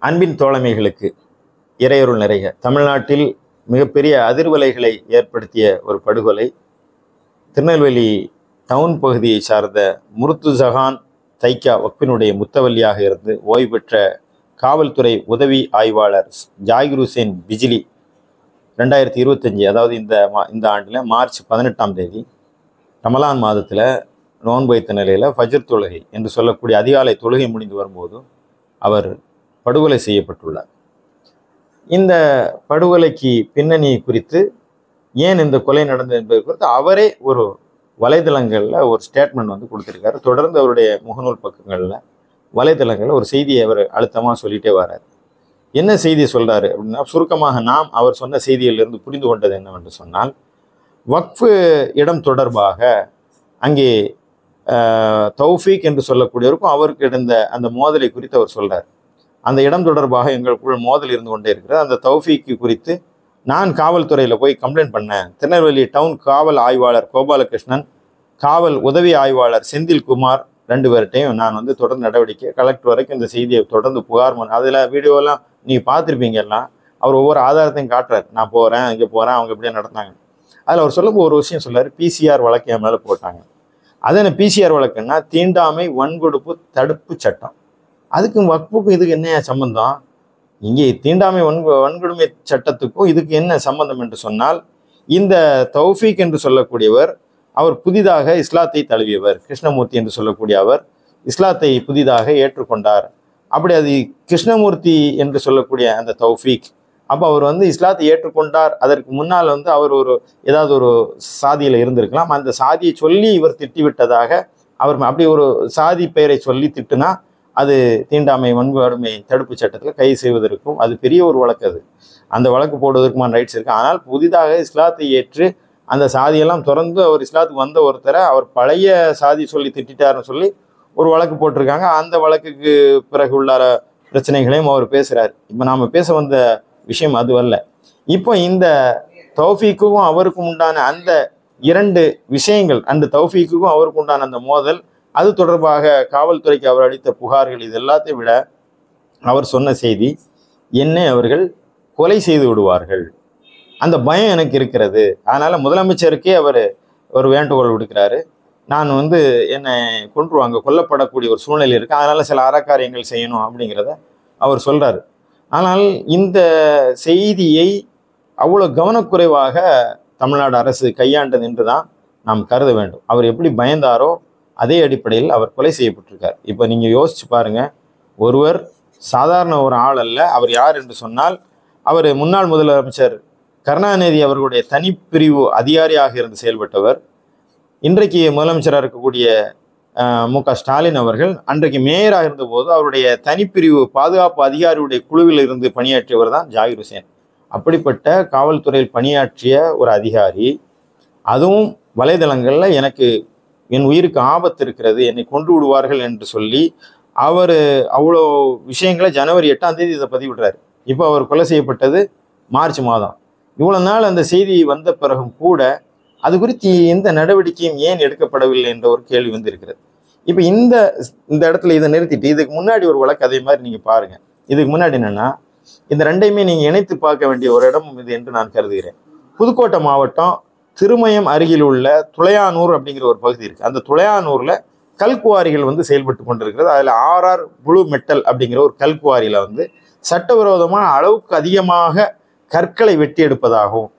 அன்பின் தோழமைகளுக்கு இறையருள் நிறைக. தமிழ்நாட்டில் மிகப்பெரிய அதிர்வலைகளை ஏற்படுத்திய ஒரு படுகொலை. திருநெல்வேலி டவுன் பகுதியை சார்ந்த முர்துஜஹான் தைக்கா வக்பினுடைய முத்தவல்லியாக இருந்து ஓய்வு பெற்ற காவல்துறை உதவி ஆய்வாளர் ஜாகிர் ஹுசேன் பிஜிலி 2025, அதாவது இந்த ஆண்டில் மார்ச் 18ஆம் தேதி ரமலான் மாதத்தில் நோன்பு வைத்த நிலையில் ஃபஜ்ர் தொழுகை என்று சொல்லக்கூடிய அதிகாலை தொழுகை முடிந்து வரும்போது அவர் படுகொலை செய்யப்பட்டுள்ளார். இந்த படுகொலைக்கு பின்னணி குறித்து, ஏன் இந்த கொலை நடந்தது என்பது குறித்து அவரே ஒரு வலைதளங்களில் ஒரு ஸ்டேட்மெண்ட் கொடுத்துருக்காரு. தொடர்ந்து அவருடைய முகநூல் பக்கங்களில் வலைதளங்களில் ஒரு செய்தியை அவர் அழுத்தமாக சொல்லிகிட்டே வர்றார். என்ன செய்தி சொல்கிறாரு அப்படின்னா, சுருக்கமாக நாம் அவர் சொன்ன செய்தியிலிருந்து புரிந்து கொண்டது என்னவென்று சொன்னால், வக்ஃபு இடம் தொடர்பாக அங்கே தௌஃபீக் என்று சொல்லக்கூடியவருக்கும் அவருக்கு இருந்த அந்த மோதலை குறித்து அவர் சொல்கிறார். அந்த இடம் தொடர்பாக எங்களுக்குள் மோதல் இருந்து கொண்டே இருக்கிறது. அந்த தௌஃபீக்கு குறித்து நான் காவல்துறையில் போய் கம்ப்ளைண்ட் பண்ணேன். திருநெல்வேலி டவுன் காவல் ஆய்வாளர் கோபாலகிருஷ்ணன், காவல் உதவி ஆய்வாளர் செந்தில்குமார் 2 பேர்கிட்டையும் நான் தொடர்ந்து நடவடிக்கை, கலெக்டர் வரைக்கும் இந்த செய்தியை தொடர்ந்து புகார் அதில் வீடியோலாம் நீங்கள் பார்த்துருப்பீங்க. எல்லாம் அவர் ஒவ்வொரு ஆதாரத்தையும் காட்டுறாரு. நான் போகிறேன், இங்கே போகிறேன், அவங்க இப்படியே நடந்தாங்க. அதில் அவர் சொல்லும்போது ஒரு விஷயம் சொல்லார், பிசிஆர் வழக்கு என் மேலே போட்டாங்க. அது என்ன பிசிஆர் வழக்குன்னா, தீண்டாமை வன்கொடுப்பு தடுப்பு சட்டம். அதுக்கும் வக்ஃபுக்கும் இதுக்கு என்ன சம்பந்தம்? இங்கே தீண்டாமை வன்கொடுமை சட்டத்துக்கும் இதுக்கு என்ன சம்பந்தம் என்று சொன்னால், இந்த தௌஃபீக் என்று சொல்லக்கூடியவர் அவர் புதிதாக இஸ்லாத்தை தழுவியவர். கிருஷ்ணமூர்த்தி என்று சொல்லக்கூடிய அவர் இஸ்லாத்தை புதிதாக ஏற்றுக்கொண்டார். அப்படி அது கிருஷ்ணமூர்த்தி என்று சொல்லக்கூடிய அந்த தௌஃபீக், அப்போ அவர் இஸ்லாத்தை ஏற்றுக்கொண்டார். அதற்கு முன்னால் அவர் ஏதாவது ஒரு சாதியில் இருந்திருக்கலாம். அந்த சாதியை சொல்லி இவர் திட்டிவிட்டதாக, அவர் அப்படி ஒரு சாதி பெயரை சொல்லி திட்டுனா அது தீண்டாமை வன்கொடுமை தடுப்பு சட்டத்தில் கைது செய்வதற்கும் அது பெரிய ஒரு வழக்கு. அது அந்த வழக்கு போடுவதற்குமான ரைட்ஸ் இருக்குது. ஆனால் புதிதாக இஸ்லாத்தை ஏற்று அந்த சாதியெல்லாம் திறந்து அவர் இஸ்லாத்துக்கு வந்த ஒருத்தரை அவர் பழைய சாதி சொல்லி திட்டாருன்னு சொல்லி ஒரு வழக்கு போட்டிருக்காங்க. அந்த வழக்குக்கு பிறகு உள்ள பிரச்சனைகளையும் அவர் பேசுகிறார். இப்போ நாம் பேச வந்த விஷயம் அது அல்ல. இப்போ இந்த தௌஃபீக்குக்கும் அவருக்கும் உண்டான அந்த 2 விஷயங்கள், அந்த தௌஃபீக்குக்கும் அவருக்கும் உண்டான அந்த மோதல், அது தொடர்பாக காவல்துறைக்கு அவர் அளித்த புகார்கள், இது எல்லாத்தையும் விட அவர் சொன்ன செய்தி, என்னை அவர்கள் கொலை செய்து விடுவார்கள், அந்த பயம் எனக்கு இருக்கிறது. அதனால் முதலமைச்சருக்கே அவர் ஒரு வேண்டுகோள் விடுக்கிறாரு. நான் என்னை கொன்றுவாங்க, கொல்லப்படக்கூடிய ஒரு சூழ்நிலை இருக்குது, அதனால் சில அறக்காரியங்கள் செய்யணும் அப்படிங்கிறத அவர் சொல்கிறார். ஆனால் இந்த செய்தியை அவ்வளோ கவனக்குறைவாக தமிழ்நாடு அரசு கையாண்டது என்று தான் நாம் கருத வேண்டும். அவர் எப்படி பயந்தாரோ அதே அடிப்படையில் அவர் கொலை செய்யப்பட்டிருக்கார். இப்போ நீங்கள் யோசிச்சு பாருங்கள், ஒருவர் சாதாரண ஒரு ஆள் அல்ல. அவர் யார் என்று சொன்னால், அவர் முன்னாள் முதலமைச்சர் கருணாநிதி அவர்களுடைய தனிப்பிரிவு அதிகாரியாக இருந்து செயல்பட்டவர். இன்றைக்கு முதலமைச்சராக இருக்கக்கூடிய மு.க. ஸ்டாலின் அவர்கள் அன்றைக்கு மேயராக இருந்தபோது அவருடைய தனிப்பிரிவு பாதுகாப்பு அதிகாரியுடைய குழுவில் இருந்து பணியாற்றியவர் தான் ஜாகிர் ஹுசேன். அப்படிப்பட்ட காவல்துறையில் பணியாற்றிய ஒரு அதிகாரி, அதுவும் வலைதளங்களில் எனக்கு என் உயிருக்கு ஆபத்து இருக்கிறது, என்னை கொன்று விடுவார்கள் என்று சொல்லி அவர் அவ்வளோ விஷயங்களை ஜனவரி 8ஆம் தேதி இதை பதிவிடுறாரு. இப்போ அவர் கொலை செய்யப்பட்டது மார்ச் மாதம். இவ்வளோ நாள் அந்த செய்தி வந்த பிறகும் கூட அது குறித்து எந்த நடவடிக்கையும் ஏன் எடுக்கப்படவில்லை என்ற ஒரு கேள்வி இருக்கிறது. இப்போ இந்த இடத்துல இதை நிறுத்திட்டு, இதுக்கு முன்னாடி ஒரு வழக்கு அதே மாதிரி நீங்கள் பாருங்கள். இதுக்கு முன்னாடி என்னென்னா, இந்த 2யுமே நீங்கள் இணைத்து பார்க்க வேண்டிய ஒரு இடம் இது என்று நான் கருதுகிறேன். புதுக்கோட்டை மாவட்டம் திருமயம் அருகில் உள்ள துளையானூர் அப்படிங்கிற ஒரு பகுதி இருக்குது. அந்த துளையானூரில் கல்குவாரிகள் செயல்பட்டு கொண்டிருக்கிறது. அதில் RR ப்ளூ மெட்டல் அப்படிங்கிற ஒரு கல்குவாரியில் சட்டவிரோதமாக அளவுக்கு அதிகமாக கற்களை வெட்டி எடுப்பதாகவும்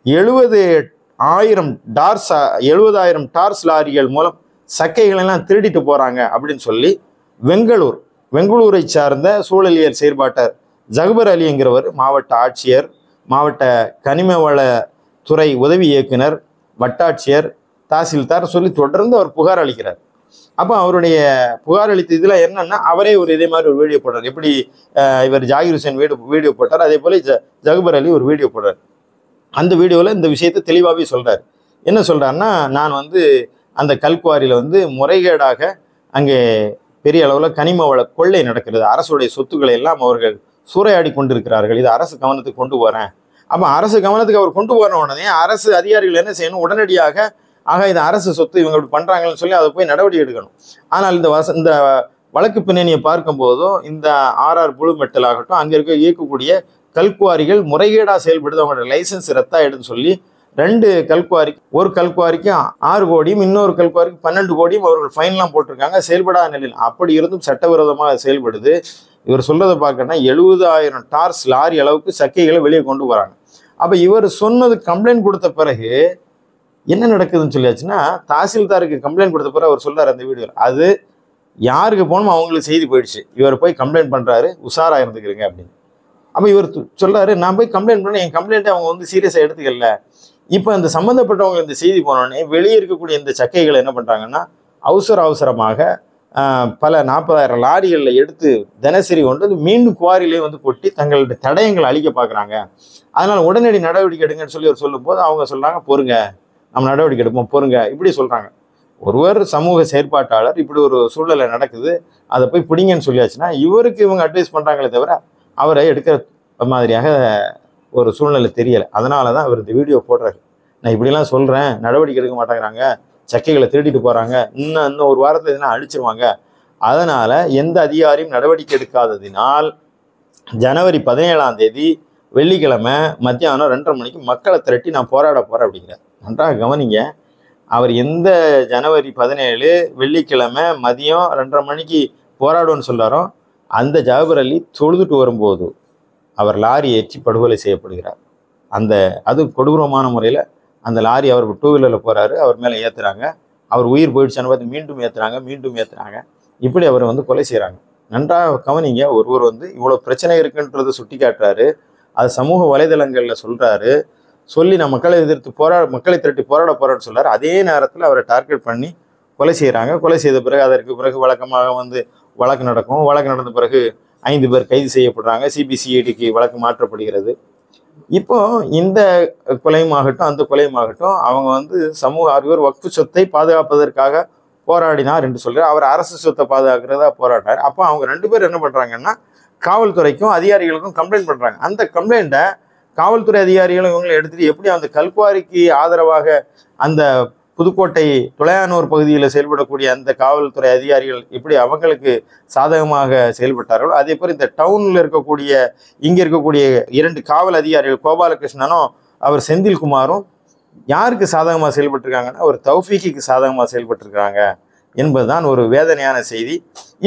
70,000 டார்ஸ் லாரிகள் மூலம் சக்கைகளெல்லாம் திருடிட்டு போகிறாங்க அப்படின்னு சொல்லி வெங்களூரை சார்ந்த சூழலியல் செயற்பாட்டர் ஜக்பர் அலி என்கிறவர் மாவட்ட ஆட்சியர், மாவட்ட கனிமவள துறை உதவி இயக்குனர், வட்டாட்சியர், தாசில்தார் சொல்லி தொடர்ந்து அவர் புகார் அளிக்கிறார். அப்போ அவருடைய புகார் அளித்த இதில் என்னன்னா, அவரே இதே மாதிரி ஒரு வீடியோ போடுறார். எப்படி இவர் ஜாகிர் ஹுசேன் வீடியோ போட்டார், அதே போல் ஜக்பர் அலி ஒரு வீடியோ போடுறார். அந்த வீடியோவில் இந்த விஷயத்தை தெளிவாகவே சொல்கிறார். என்ன சொல்கிறாருன்னா, நான் அந்த கல்குவாரியில் முறைகேடாக அங்கே பெரிய அளவில் கனிம வள கொள்ளை நடக்கிறது, அரசுடைய சொத்துக்களை எல்லாம் அவர்கள் சூறையாடி கொண்டிருக்கிறார்கள், இது அரசு கவனத்துக்கு கொண்டு வரேன். அப்போ அரசு கவனத்துக்கு அவர் கொண்டு வர உடனே அரசு அதிகாரிகள் என்ன செய்யணும், உடனடியாக இது அரசு சொத்து, இவங்க இப்படி பண்ணுறாங்கன்னு சொல்லி அதை போய் நடவடிக்கை எடுக்கணும். ஆனால் இந்த வழக்கு பின்னணியை பார்க்கும்போதும் இந்த ஆர்ஆர் புளூ மெட்டல் ஆகட்டும், அங்கே இருக்க இயக்கக்கூடிய கல்குவாரிகள் முறைகேடாக செயல்படுது, அவங்களோட லைசன்ஸ் ரத்தாயிடுன்னு சொல்லி 2 கல்குவாரிக்கு, ஒரு கல்குவாரிக்கு 6 கோடியும் இன்னொரு கல்குவாரிக்கு 12 கோடியும் அவர்கள் ஃபைன்லாம் போட்டிருக்காங்க. செயல்படாத நிலையில் அப்படி இருந்தும் சட்டவிரோதமாக செயல்படுது. இவர் சொல்றதை பார்க்கணும்னா 70,000 டார்ஸ் லாரி அளவுக்கு சக்கைகளை வெளியே கொண்டு வராங்க. அப்போ இவர் சொன்னது கம்ப்ளைண்ட் கொடுத்த பிறகு என்ன நடக்குதுன்னு சொல்லியாச்சுன்னா, தாசில்தாருக்கு கம்ப்ளைண்ட் கொடுத்த பிறகு அவர் சொல்றாரு அந்த வீடியோ, அது யாருக்கு போகணுமோ அவங்களுக்கு செய்தி போயிடுச்சு, இவர் போய் கம்ப்ளைண்ட் பண்றாரு, உஷாரா இருந்துக்கிறீங்க அப்படின்னு. அப்போ இவர் சொல்றாரு, நான் போய் கம்ப்ளைண்ட் பண்ணேன், என் கம்ப்ளைண்ட்டை அவங்க வந்து சீரியஸாக எடுத்துக்கல. இப்போ இந்த சம்மந்தப்பட்டவங்க இந்த செய்தி போனோடனே வெளியே இருக்கக்கூடிய இந்த சக்கைகளை என்ன பண்ணுறாங்கன்னா, அவசரமாக பல 40,000 லாரிகளில் எடுத்து தினசரி கொண்டு மீண்டும் குவாரியிலே வந்து கொட்டி தங்களுடைய தடயங்களை அழிக்க பார்க்குறாங்க. அதனால் உடனடி நடவடிக்கை எடுங்கன்னு சொல்லி அவர் சொல்லும்போது அவங்க சொல்கிறாங்க, பொறுங்க, நம்ம நடவடிக்கை எடுப்போம், பொறுங்க, இப்படி சொல்கிறாங்க. ஒருவர் சமூக செயற்பாட்டாளர், இப்படி ஒரு சூழ்நிலை நடக்குது, அதை போய் பிடிங்கன்னு சொல்லியாச்சுன்னா இவருக்கு இவங்க அட்வைஸ் பண்ணுறாங்களே தவிர அவரை எடுக்கிற மாதிரியாக ஒரு சூழ்நிலை தெரியலை. அதனால தான் அவர் இந்த வீடியோ போடுறாரு. நான் இப்படிலாம் சொல்கிறேன், நடவடிக்கை எடுக்க மாட்டேங்கிறாங்க, சக்கைகளை திருடிட்டு போகிறாங்க, இன்னும் ஒரு வாரத்தில் எதுனா அழிச்சிருவாங்க. அதனால் எந்த அதிகாரியும் நடவடிக்கை எடுக்காததினால் ஜனவரி 17ஆம் தேதி வெள்ளிக்கிழமை மத்தியானம் 2:30 மணிக்கு மக்களை திரட்டி நான் போராட போகிறேன் அப்படிங்கிறார். நன்றாக கவனிங்க, அவர் எந்த ஜனவரி 17 வெள்ளிக்கிழமை மதியம் 2:30 மணிக்கு போராடுவோன்னு சொல்கிறாரோ, அந்த ஜாபர் அலி தொழுதுட்டு வரும்போது அவர் லாரி ஏற்றி படுகொலை செய்யப்படுகிறார். அது கொடூரமான முறையில் அந்த லாரி அவர் 2 வீலரில் போகிறாரு, அவர் மேலே ஏற்றுறாங்க, அவர் உயிர் போயிடுச்சான்னு பார்த்து மீண்டும் ஏற்றுறாங்க. இப்படி அவர் வந்து கொலை செய்கிறாங்க. நன்றாக கவனிங்க, ஒருவர் வந்து இவ்வளோ பிரச்சனை இருக்குன்றதை சுட்டி காட்டுறாரு, அது சமூக வலைதளங்களில் சொல்கிறாரு, சொல்லி நான் மக்களை திரட்டி போராட போகிறேன்னு சொல்கிறார். அதே நேரத்தில் அவரை டார்கெட் பண்ணி கொலை செய்கிறாங்க. கொலை செய்த பிறகு அதற்கு பிறகு வழக்கமாக வந்து வழக்கு நடக்கும். வழக்கு நடந்த பிறகு 5 பேர் கைது செய்யப்படுறாங்க. சிபிசிஐடிக்கு வழக்கு மாற்றப்படுகிறது. இப்போ இந்த கொலையுமாகட்டும் அந்த கொலையுமாகட்டும் அவங்க வந்து சமூக அறிவர் வக்ஃபு சொத்தை பாதுகாப்பதற்காக போராடினார் என்று சொல்கிறார். அவர் அரசு சொத்தை பாதுகாக்கிறதா போராட்டார். அப்போ அவங்க 2 பேர் என்ன பண்ணுறாங்கன்னா, காவல்துறைக்கும் அதிகாரிகளுக்கும் கம்ப்ளைண்ட் பண்ணுறாங்க. அந்த கம்ப்ளைண்ட்டை காவல்துறை அதிகாரிகளும் இவங்களை எடுத்துகிட்டு எப்படி அந்த கல்குவாரிக்கு ஆதரவாக அந்த புதுக்கோட்டை துளையானூர் பகுதியில் செயல்படக்கூடிய அந்த காவல்துறை அதிகாரிகள் எப்படி அவங்களுக்கு சாதகமாக செயல்பட்டார்களோ, அதே போல் இந்த டவுனில் இருக்கக்கூடிய இங்கே இருக்கக்கூடிய 2 காவல் அதிகாரிகள் கோபாலகிருஷ்ணனும் அவர் செந்தில்குமாரும் யாருக்கு சாதகமாக செயல்பட்டுருக்காங்கன்னா ஒரு தௌஃபீக்கு சாதகமாக செயல்பட்டுருக்காங்க என்பதுதான் ஒரு வேதனையான செய்தி.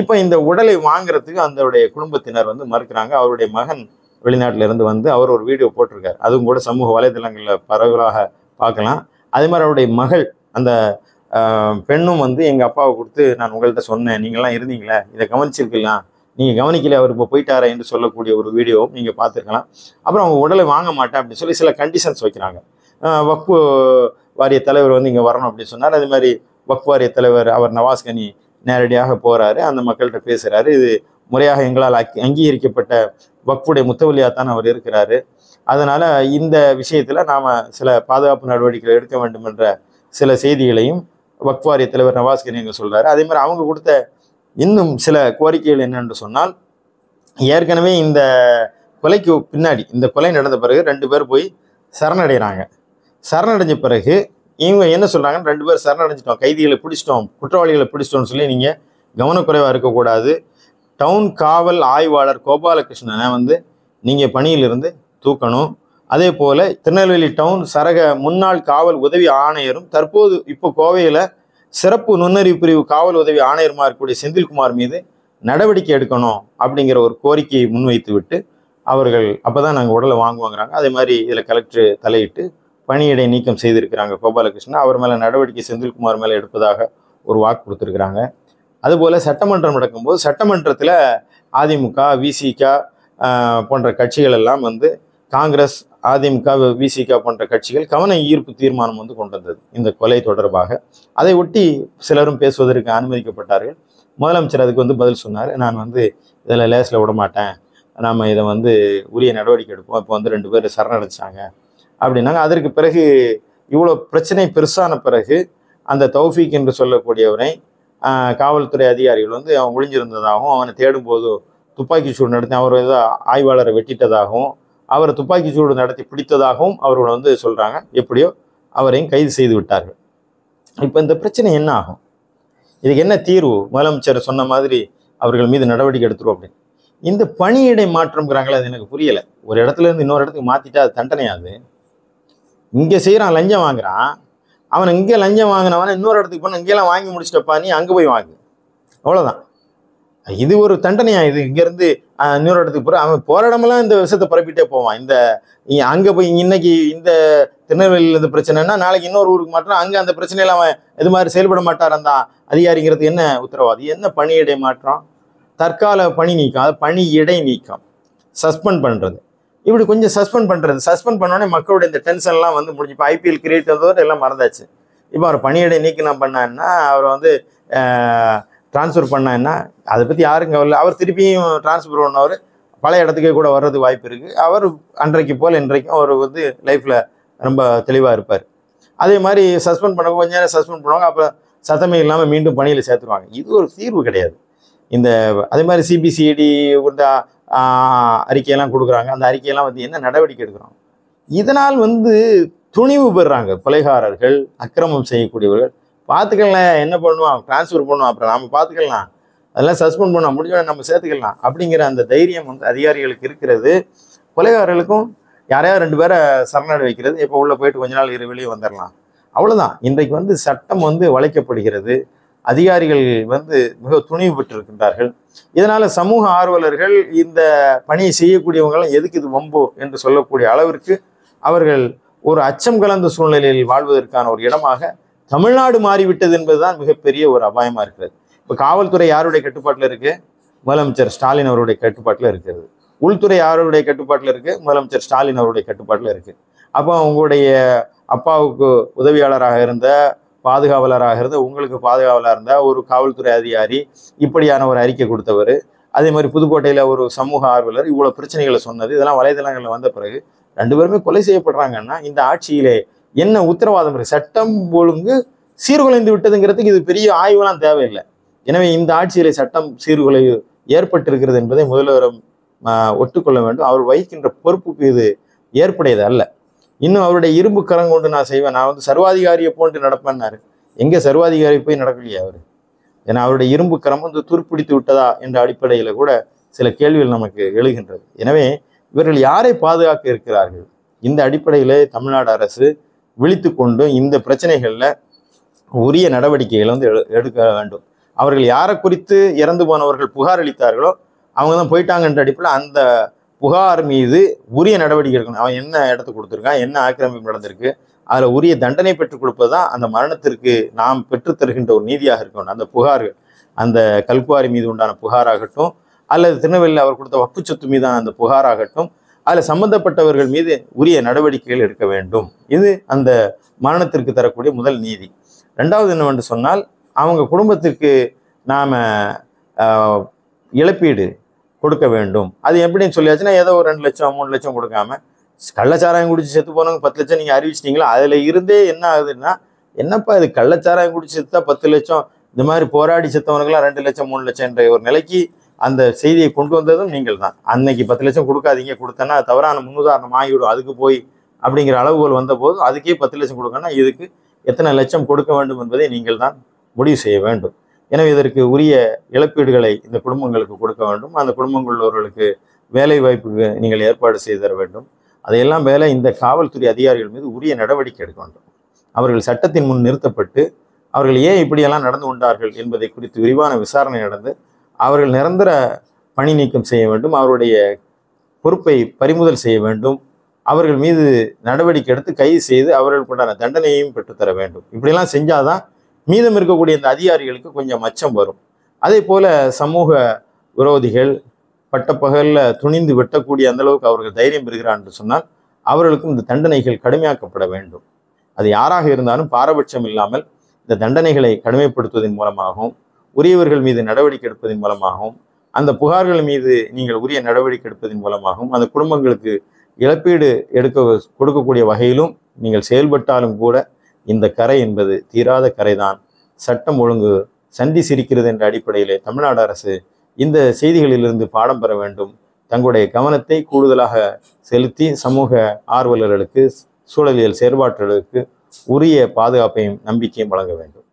இப்போ இந்த உடலை வாங்குறதுக்கு அந்தவுடைய குடும்பத்தினர் வந்து மறுக்கிறாங்க. அவருடைய மகன் வெளிநாட்டிலிருந்து வந்து அவர் ஒரு வீடியோ போட்டிருக்கார், அதுவும் கூட சமூக வலைதளங்களில் பரவலாக பார்க்கலாம். அதே மாதிரி அவருடைய மகள் அந்த பெண்ணும் வந்து எங்கள் அப்பாவை கொடுத்து நான் உங்கள்கிட்ட சொன்னேன், நீங்கள்லாம் இருந்தீங்களே, இதை கவனிச்சிருக்கலாம், நீங்கள் கவனிக்கல, அவர் இப்போ போயிட்டாரா என்று சொல்லக்கூடிய ஒரு வீடியோவும் நீங்கள் பார்த்துருக்கலாம். அப்புறம் அவங்க உடலை வாங்க மாட்டேன் அப்படின்னு சொல்லி சில கண்டிஷன்ஸ் வைக்கிறாங்க. வக்ஃபு வாரிய தலைவர் வந்து இங்கே வரணும் அப்படின்னு சொன்னார். அதே மாதிரி வக்ஃபு வாரிய தலைவர் அவர் நவாஸ் கனி நேரடியாக போகிறாரு, அந்த மக்கள்கிட்ட பேசுகிறாரு. இது முறையாக எங்களால் அங்கீகரிக்கப்பட்ட வக்ஃபுடைய முத்தவலியாத்தான் அவர் இருக்கிறாரு. அதனால் இந்த விஷயத்தில் நாம் சில பாதுகாப்பு நடவடிக்கைகள் எடுக்க வேண்டும் என்ற சில செய்திகளையும் வக்ஃபு வாரிய தலைவர் நவாஸ் கனி இங்கே சொல்கிறாரு. அதே மாதிரி அவங்க கொடுத்த இன்னும் சில கோரிக்கைகள் என்னென்று சொன்னால், ஏற்கனவே இந்த கொலைக்கு பின்னாடி இந்த கொலை நடந்த பிறகு 2 பேர் போய் சரணடைகிறாங்க. சரணடைஞ்ச பிறகு இவங்க என்ன சொல்கிறாங்கன்னு, 2 பேர் சரணடைஞ்சிட்டோம், கைதிகளை பிடிச்சிட்டோம், குற்றவாளிகளை பிடிச்சிட்டோம்னு சொல்லி நீங்கள் கவனக்குறைவாக இருக்கக்கூடாது, டவுன் காவல் ஆய்வாளர் கோபாலகிருஷ்ணனை வந்து நீங்கள் பணியிலிருந்து தூக்கணும். அதே போல் திருநெல்வேலி டவுன் சரக முன்னாள் காவல் உதவி ஆணையரும் தற்போது இப்போ கோவையில் சிறப்பு நுண்ணறிவு பிரிவு காவல் உதவி ஆணையருமா இருக்கக்கூடிய செந்தில்குமார் மீது நடவடிக்கை எடுக்கணும் அப்படிங்கிற ஒரு கோரிக்கையை முன்வைத்து விட்டு அவர்கள் அப்போ தான் நாங்கள் உடலை வாங்குவாங்கிறாங்க. அதே மாதிரி இதில் கலெக்டர் தலையிட்டு பணியிடை நீக்கம் செய்திருக்கிறாங்க கோபாலகிருஷ்ணன். அவர் மேலே நடவடிக்கை செந்தில்குமார் மேலே எடுப்பதாக ஒரு வாக்கு கொடுத்துருக்குறாங்க. அதுபோல் சட்டமன்றம் நடக்கும்போது சட்டமன்றத்தில் அதிமுக விசிக போன்ற கட்சிகள் எல்லாம் வந்து காங்கிரஸ் அதிமுக விசிக போன்ற கட்சிகள் கவன ஈர்ப்பு தீர்மானம் வந்து கொண்டு வந்தது இந்த கொலை தொடர்பாக. அதை ஒட்டி சிலரும் பேசுவதற்கு அனுமதிக்கப்பட்டார்கள். முதலமைச்சர் அதுக்கு வந்து பதில் சொன்னார், நான் வந்து இதில் லேஸில் விட மாட்டேன், நாம் இதை வந்து உரிய நடவடிக்கை எடுப்போம், இப்போ வந்து 2 பேர் சரணடைச்சாங்க அப்படின்னாங்க. அதற்கு பிறகு இவ்வளோ பிரச்சனை பெருசான பிறகு அந்த தௌஃபீக் என்று சொல்லக்கூடியவரை காவல்துறை அதிகாரிகள் வந்து அவன் ஒளிஞ்சிருந்ததாகவும் அவனை தேடும்போது துப்பாக்கி சூடு நடத்தி அவர் ஏதோ ஆய்வாளரை வெட்டிட்டதாகவும் அவரை துப்பாக்கி சூடு நடத்தி பிடித்ததாகவும் அவர்கள் வந்து சொல்கிறாங்க. எப்படியோ அவரையும் கைது செய்து விட்டார்கள். இப்போ இந்த பிரச்சனை என்ன ஆகும், இதுக்கு என்ன தீர்வு? முதலமைச்சர் சொன்ன மாதிரி அவர்கள் மீது நடவடிக்கை எடுத்துருவோம் அப்படின்னு. இந்த பணியிடை மாற்றம்ங்கிறாங்களே, அது எனக்கு புரியலை. ஒரு இடத்துல இருந்து இன்னொரு இடத்துக்கு மாற்றிட்டா அது தண்டனையாது. இங்கே செய்கிறான், லஞ்சம் வாங்குறான், அவனை இங்கே லஞ்சம் வாங்கினவனை இன்னொரு இடத்துக்கு போனால் இங்கேலாம் வாங்கி முடிச்சிட்டப்பா, நீ அங்கே போய் வாங்கு, அவ்வளோதான். இது ஒரு தண்டனையா? இது இங்கேருந்து இன்னொரு இடத்துக்கு போகிற அவன் போகிற இடமெல்லாம் இந்த விஷயத்தை பரப்பிட்டே போவான். இந்த அங்கே போய் இன்னைக்கு இந்த திருநெல்வேலியில் இந்த பிரச்சனைனா நாளைக்கு இன்னொரு ஊருக்கு மாற்றம், அங்கே அந்த பிரச்சனையில் அவன் இது மாதிரி செயல்பட மாட்டார் அந்த அதிகாரிங்கிறது என்ன உத்தரவாதி? என்ன பணியிடை மாற்றம்? தற்கால பணி நீக்கம், அது பணியிடை நீக்கம், சஸ்பெண்ட் பண்ணுறது. இப்படி கொஞ்சம் சஸ்பெண்ட் பண்ணுறது, சஸ்பெண்ட் பண்ணோடனே மக்களுடைய இந்த டென்ஷன்லாம் வந்து முடிஞ்சு. இப்போ IPL கிரியேட் வந்ததோடு எல்லாம் மறந்தாச்சு. இப்போ அவர் பணியிடை நீக்கம் பண்ணான்னா, அவரை வந்து ட்ரான்ஸ்ஃபர் பண்ணான்னா அதை பற்றி யாரும் கவலை. அவர் திருப்பியும் ட்ரான்ஸ்ஃபர் பண்ணவர் பழைய இடத்துக்கே கூட வர்றது வாய்ப்பு இருக்குது. அவர் அன்றைக்கு போல் இன்றைக்கும் அவர் வந்து லைஃப்பில் ரொம்ப தெளிவாக இருப்பார். அதே மாதிரி சஸ்பெண்ட் பண்ண கொஞ்ச நேரம் சஸ்பெண்ட் பண்ணுவாங்க, அப்புறம் சத்தமே இல்லாமல் மீண்டும் பணியில் சேர்த்துருவாங்க. இது ஒரு தீர்வு கிடையாது. இந்த அதே மாதிரி CBCID கொண்ட அறிக்கையெல்லாம் கொடுக்குறாங்க. அந்த அறிக்கையெல்லாம் வந்து என்ன நடவடிக்கை எடுக்கிறோம்? இதனால் வந்து துணிவு பெறுறாங்க கொலைகாரர்கள், அக்கிரமம் செய்யக்கூடியவர்கள். பார்த்துக்கலாம், என்ன பண்ணுவோம், ட்ரான்ஸ்ஃபர் பண்ணுவோம், அப்புறம் நம்ம பார்த்துக்கலாம், அதெல்லாம் சஸ்பெண்ட் பண்ணோம், முடிஞ்சோட நம்ம சேர்த்துக்கலாம் அப்படிங்கிற அந்த தைரியம் வந்து அதிகாரிகளுக்கு இருக்கிறது. கொலைகாரர்களுக்கும் யாரையாவது 2 பேரை சரணடை வைக்கிறது, இப்போ உள்ளே போயிட்டு கொஞ்ச நாள் வெளியே வந்துடலாம், அவ்வளோதான். இன்றைக்கு வந்து சட்டம் வந்து வளைக்கப்படுகிறது. அதிகாரிகள் வந்து மிக துணிவு பெற்றிருக்கின்றார்கள். இதனால் சமூக ஆர்வலர்கள் இந்த பணியை செய்யக்கூடியவங்களாம் எதுக்கு இது வம்பு என்று சொல்லக்கூடிய அளவிற்கு அவர்கள் ஒரு அச்சம் கலந்த சூழ்நிலையில் வாழ்வதற்கான ஒரு இடமாக தமிழ்நாடு மாறிவிட்டது என்பதுதான் மிகப்பெரிய ஒரு அபாயமாக இருக்கிறது. இப்போ காவல்துறை யாருடைய கட்டுப்பாட்டில் இருக்குது? முதலமைச்சர் ஸ்டாலின் அவருடைய கட்டுப்பாட்டில் இருக்கிறது. உள்துறை யாருடைய கட்டுப்பாட்டில் இருக்குது? முதலமைச்சர் ஸ்டாலின் அவருடைய கட்டுப்பாட்டில் இருக்குது. அப்போ உங்களுடைய அப்பாவுக்கு உதவியாளராக இருந்த, பாதுகாவலராக இருந்த, உங்களுக்கு பாதுகாவலராக இருந்த ஒரு காவல்துறை அதிகாரி இப்படியான ஒரு அறிக்கை கொடுத்தவர், அதே மாதிரி புதுக்கோட்டையில் ஒரு சமூக ஆர்வலர் இவ்வளோ பிரச்சனைகளை சொன்னது, இதெல்லாம் வலைதளங்களில் வந்த பிறகு 2 பேருமே கொலை செய்யப்படுறாங்கன்னா இந்த ஆட்சியிலே என்ன உத்தரவாதம் இருக்குது? சட்டம் ஒழுங்கு சீர்குலைந்து விட்டதுங்கிறதுக்கு இது பெரிய ஆய்வெல்லாம் தேவையில்லை. எனவே இந்த ஆட்சியிலே சட்டம் சீர்குலைவு ஏற்பட்டிருக்கிறது என்பதை முதல்வரும் ஒட்டுக்கொள்ள வேண்டும். அவர் வகிக்கின்ற பொறுப்புக்கு இது ஏற்புடையது அல்ல. இன்னும் அவருடைய இரும்பு கரம் கொண்டு நான் செய்வேன், நான் வந்து சர்வாதிகாரியை போன்று நடப்பேன்னாரு. எங்கே சர்வாதிகாரி போய் நடக்கலையே அவர்? ஏன்னா அவருடைய இரும்பு கரம் வந்து துருப்பிடித்து விட்டதா என்ற அடிப்படையில் கூட சில கேள்விகள் நமக்கு எழுகின்றது. எனவே இவர்கள் யாரை பாதுகாக்க இருக்கிறார்கள்? இந்த அடிப்படையில் தமிழ்நாடு அரசு விழித்து கொண்டு இந்த பிரச்சனைகளில் உரிய நடவடிக்கைகளை வந்து எடுக்க வேண்டும். அவர்கள் யாரை குறித்து இறந்து போனவர்கள் புகார் அளித்தார்களோ அவங்க தான் போயிட்டாங்கன்ற அடிப்படையில் அந்த புகார் மீது உரிய நடவடிக்கை எடுக்கணும். அவன் என்ன இடத்துக்கு கொடுத்துருக்கான், என்ன ஆக்கிரமிப்பு நடந்திருக்கு, அதில் உரிய தண்டனை பெற்றுக் கொடுப்பது தான் அந்த மரணத்திற்கு நாம் பெற்றுத்தருகின்ற ஒரு நீதியாக இருக்கணும். அந்த புகார்கள், அந்த கல்குவாரி மீது உண்டான புகாராகட்டும், அல்லது திருநெல்வேலியில் அவர் கொடுத்த வக்ஃபு சொத்து மீதான அந்த புகாராகட்டும், அதில் சம்பந்தப்பட்டவர்கள் மீது உரிய நடவடிக்கைகள் எடுக்க வேண்டும். இது அந்த மரணத்திற்கு தரக்கூடிய முதல் நீதி. 2வது என்னவென்று சொன்னால், அவங்க குடும்பத்திற்கு நாம் இழப்பீடு கொடுக்க வேண்டும். அது எப்படின்னு சொல்லியாச்சுன்னா, ஏதோ ஒரு 2 லட்சம் 3 லட்சம் கொடுக்காம, கள்ளச்சாராயம் குடிச்சு செத்து போனவங்க 10 லட்சம் நீங்கள் அறிவிச்சிட்டிங்களா, அதில் இருந்தே என்ன ஆகுதுன்னா, என்னப்பா இது கள்ளச்சாராயம் குடிச்சு செத்தா 10 லட்சம், இந்த மாதிரி போராடி செத்தவனுக்கெல்லாம் 2 லட்சம் 3 லட்சம் என்ற ஒரு நிலைக்கு அந்த செய்தியை கொண்டு வந்ததும் நீங்கள் தான். அன்னைக்கு 10 லட்சம் கொடுக்காதீங்க, கொடுத்தனா தவறான முன்னுதாரணம் ஆகிவிடும், அதுக்கு போய் அப்படிங்கிற அளவுகோல் வந்த போது அதுக்கே 10 லட்சம் கொடுக்கணும்னா இதுக்கு எத்தனை லட்சம் கொடுக்க வேண்டும் என்பதை நீங்கள் தான் முடிவு செய்ய வேண்டும். எனவே இதற்கு உரிய இழப்பீடுகளை இந்த குடும்பங்களுக்கு கொடுக்க வேண்டும். அந்த குடும்பங்கள் உள்ளவர்களுக்கு வேலை வாய்ப்புக்கு நீங்கள் ஏற்பாடு செய்து தர வேண்டும். அதையெல்லாம் மேலே இந்த காவல்துறை அதிகாரிகள் மீது உரிய நடவடிக்கை எடுக்க வேண்டும். அவர்கள் சட்டத்தின் முன் நிறுத்தப்பட்டு அவர்கள் ஏன் இப்படியெல்லாம் நடந்து கொண்டார்கள் என்பதை குறித்து விரிவான விசாரணை நடந்து அவர்கள் நிரந்தர பணி நீக்கம் செய்ய வேண்டும். அவருடைய பொறுப்பை பறிமுதல் செய்ய வேண்டும். அவர்கள் மீது நடவடிக்கை எடுத்து கைது செய்து அவர்களுக்கு உண்டான தண்டனையையும் பெற்றுத்தர வேண்டும். இப்படிலாம் செஞ்சாதான் மீதம் இருக்கக்கூடிய இந்த அதிகாரிகளுக்கு கொஞ்சம் அச்சம் வரும். அதே போல சமூக விரோதிகள் பட்டப்பகலில் துணிந்து வெட்டக்கூடிய அந்த அளவுக்கு அவர்கள் தைரியம் பெறுகிறார் என்று சொன்னால் அவர்களுக்கும் இந்த தண்டனைகள் கடுமையாக்கப்பட வேண்டும். அது யாராக இருந்தாலும் பாரபட்சம் இல்லாமல் இந்த தண்டனைகளை கடுமைப்படுத்துவதன் மூலமாகவும் உரியவர்கள் மீது நடவடிக்கை எடுப்பதன் மூலமாகவும் அந்த புகார்கள் மீது நீங்கள் உரிய நடவடிக்கை எடுப்பதன் மூலமாகவும் அந்த குடும்பங்களுக்கு இழப்பீடு கொடுக்கக்கூடிய வகையிலும் நீங்கள் செயல்பட்டாலும் கூட இந்த கரை என்பது தீராத கரைதான். சட்டம் ஒழுங்கு சந்தி சிரிக்கிறது என்ற அடிப்படையிலே தமிழ்நாடு அரசு இந்த செய்திகளிலிருந்து பாடம் பெற வேண்டும். தங்களுடைய கவனத்தை கூடுதலாக செலுத்தி சமூக ஆர்வலர்களுக்கு சூழலியல் செயற்பாடுகளுக்கு உரிய பாதுகாப்பையும் நம்பிக்கையும் வழங்க வேண்டும்.